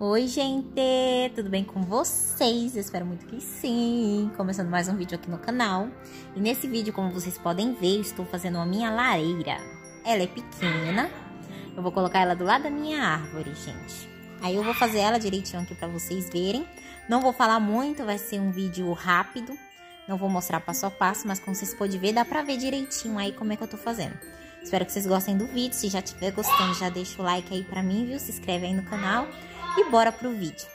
Oi, gente! Tudo bem com vocês? Eu espero muito que sim! Começando mais um vídeo aqui no canal. E nesse vídeo, como vocês podem ver, eu estou fazendo a minha lareira. Ela é pequena. Eu vou colocar ela do lado da minha árvore, gente. Aí eu vou fazer ela direitinho aqui pra vocês verem. Não vou falar muito, vai ser um vídeo rápido. Não vou mostrar passo a passo, mas como vocês podem ver, dá pra ver direitinho aí como é que eu tô fazendo. Espero que vocês gostem do vídeo. Se já estiver gostando, já deixa o like aí pra mim, viu? Se inscreve aí no canal. E bora pro vídeo.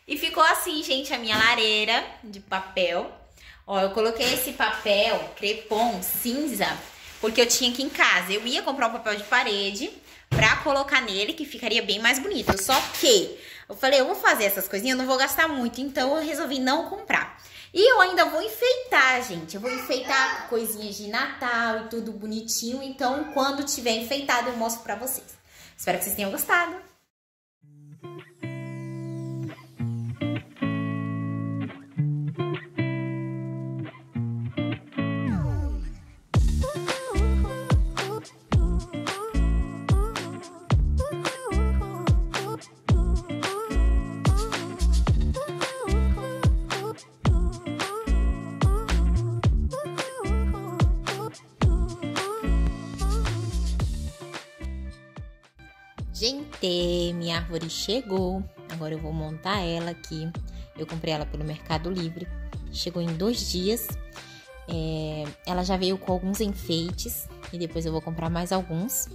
E ficou assim, gente, a minha lareira de papel. Ó, eu coloquei esse papel crepom cinza porque eu tinha aqui em casa. Eu ia comprar um papel de parede pra colocar nele, que ficaria bem mais bonito. Só que eu falei, eu vou fazer essas coisinhas, eu não vou gastar muito, então eu resolvi não comprar. E eu ainda vou enfeitar, gente. Eu vou enfeitar com coisinhas de Natal e tudo bonitinho. Então, quando tiver enfeitado, eu mostro pra vocês. Espero que vocês tenham gostado. Gente, minha árvore chegou. Agora eu vou montar ela aqui. Eu comprei ela pelo Mercado Livre. Chegou em 2 dias. Ela já veio com alguns enfeites. E depois eu vou comprar mais alguns.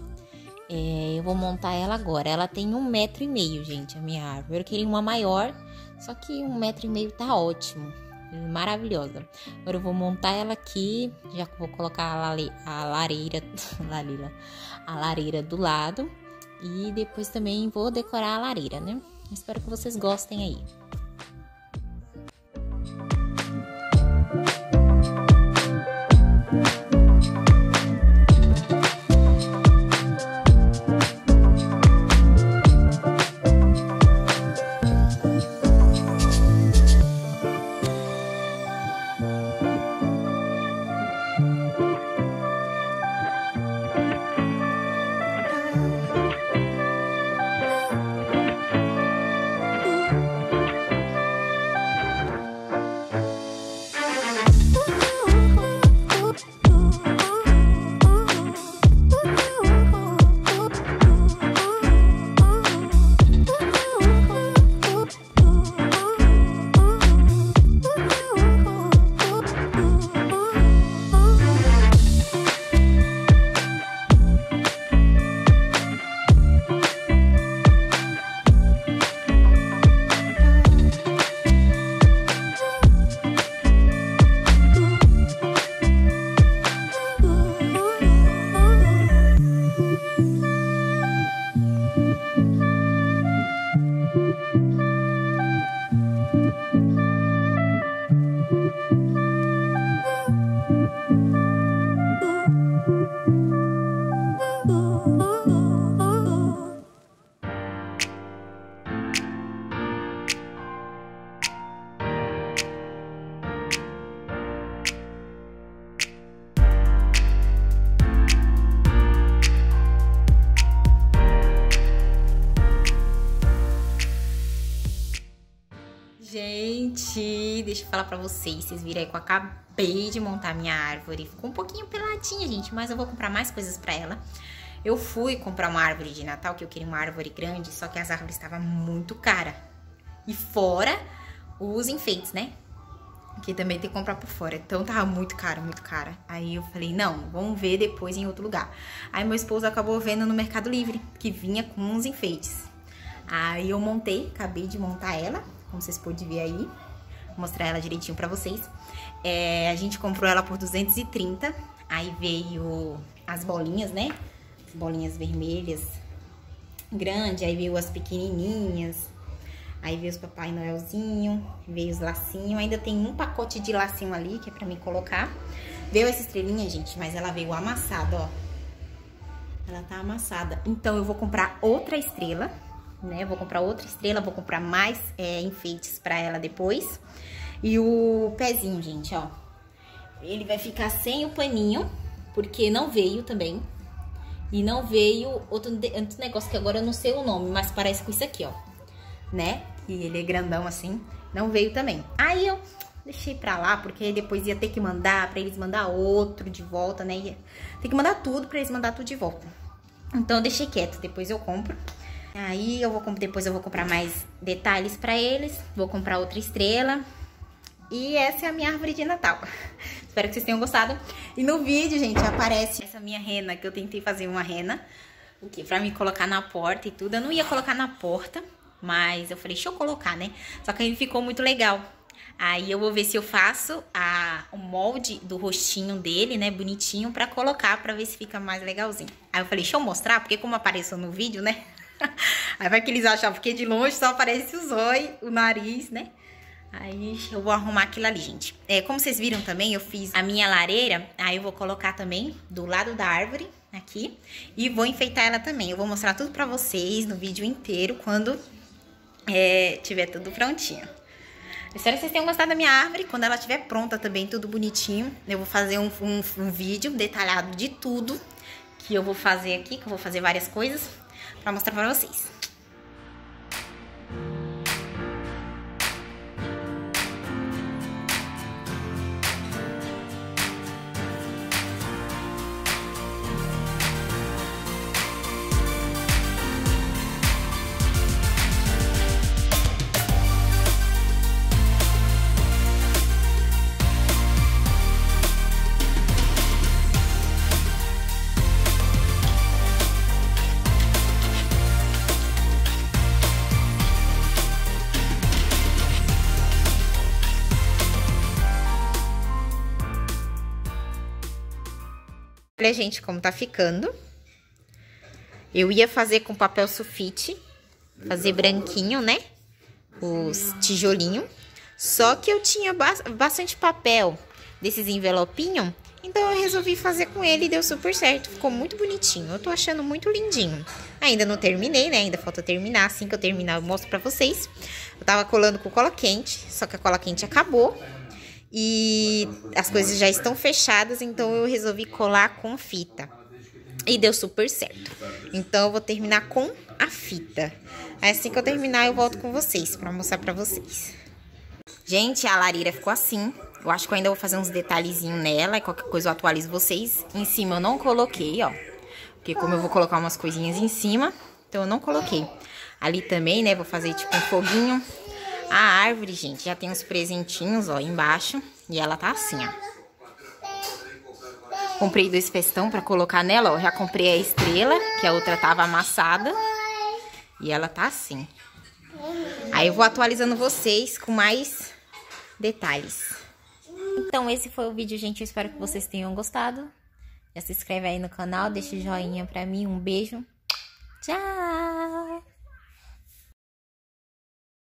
Eu vou montar ela agora. Ela tem 1,5 metro, gente, a minha árvore. Eu queria uma maior, só que 1,5 metro tá ótimo. Maravilhosa. Agora eu vou montar ela aqui. Já vou colocar a lareira do lado. E depois também vou decorar a lareira, né? Espero que vocês gostem aí. Gente, deixa eu falar pra vocês viram aí que eu acabei de montar minha árvore. Ficou um pouquinho peladinha, gente, mas eu vou comprar mais coisas pra ela. Eu fui comprar uma árvore de Natal, que eu queria uma árvore grande, só que as árvores estavam muito caras. E fora os enfeites, né? Que também tem que comprar por fora. Então tava muito caro, muito cara. Aí eu falei, não, vamos ver depois em outro lugar. Aí meu esposo acabou vendo no Mercado Livre, que vinha com uns enfeites. Aí eu acabei de montar ela, como vocês podem ver aí. Vou mostrar ela direitinho pra vocês. A gente comprou ela por 230. Aí veio as bolinhas, né? As bolinhas vermelhas grandes. Aí veio as pequenininhas. Aí veio os Papai Noelzinho. Veio os lacinhos. Ainda tem um pacote de lacinho ali, que é pra mim colocar. Veio essa estrelinha, gente, mas ela veio amassada, ó. Ela tá amassada. Então eu vou comprar outra estrela, né? Vou comprar outra estrela, vou comprar mais enfeites pra ela depois. E o pezinho, gente, ó. Ele vai ficar sem o paninho, porque não veio também. E não veio outro negócio que agora eu não sei o nome, mas parece com isso aqui, ó. Né? E ele é grandão assim. Não veio também. Aí eu deixei pra lá, porque depois ia ter que mandar pra eles mandar outro de volta, né? Tem que mandar tudo pra eles mandar tudo de volta. Então eu deixei quieto, depois eu compro. Aí depois eu vou comprar mais detalhes pra eles. Vou comprar outra estrela. E essa é a minha árvore de Natal. Espero que vocês tenham gostado. E no vídeo, gente, aparece essa minha rena, que eu tentei fazer uma rena. O quê? Pra me colocar na porta e tudo. Eu não ia colocar na porta, mas eu falei, deixa eu colocar, né? Só que aí ficou muito legal. Aí eu vou ver se eu faço o molde do rostinho dele, né, bonitinho, pra colocar, pra ver se fica mais legalzinho. Aí eu falei, deixa eu mostrar, porque como apareceu no vídeo, né? Aí vai que eles acham, porque de longe só aparece o zóio, o nariz, né? Aí eu vou arrumar aquilo ali, gente. Como vocês viram também, eu fiz a minha lareira. Aí eu vou colocar também do lado da árvore, aqui. E vou enfeitar ela também. Eu vou mostrar tudo pra vocês no vídeo inteiro, quando tiver tudo prontinho. Espero que vocês tenham gostado da minha árvore. Quando ela estiver pronta também, tudo bonitinho, eu vou fazer um vídeo detalhado de tudo que eu vou fazer aqui, que eu vou fazer várias coisas pra mostrar pra vocês. Olha, gente, como tá ficando. Eu ia fazer com papel sulfite, fazer branquinho, né? Os tijolinhos. Só que eu tinha bastante papel desses envelopinhos, então eu resolvi fazer com ele e deu super certo. Ficou muito bonitinho. Eu tô achando muito lindinho. Ainda não terminei, né? Ainda falta terminar. Assim que eu terminar, eu mostro pra vocês. Eu tava colando com cola quente, só que a cola quente acabou. E as coisas já estão fechadas, então eu resolvi colar com fita. E deu super certo. Então eu vou terminar com a fita. Assim que eu terminar, eu volto com vocês pra mostrar pra vocês. Gente, a lareira ficou assim. Eu acho que eu ainda vou fazer uns detalhezinhos nela. E qualquer coisa eu atualizo vocês. Em cima eu não coloquei, ó. Porque como eu vou colocar umas coisinhas em cima, então eu não coloquei. Ali também, né, vou fazer tipo um foguinho. A árvore, gente, já tem uns presentinhos, ó, embaixo. E ela tá assim, ó. Comprei 2 festão pra colocar nela, ó. Já comprei a estrela, que a outra tava amassada. E ela tá assim. Aí eu vou atualizando vocês com mais detalhes. Então esse foi o vídeo, gente. Eu espero que vocês tenham gostado. Já se inscreve aí no canal, deixa o joinha pra mim. Um beijo. Tchau!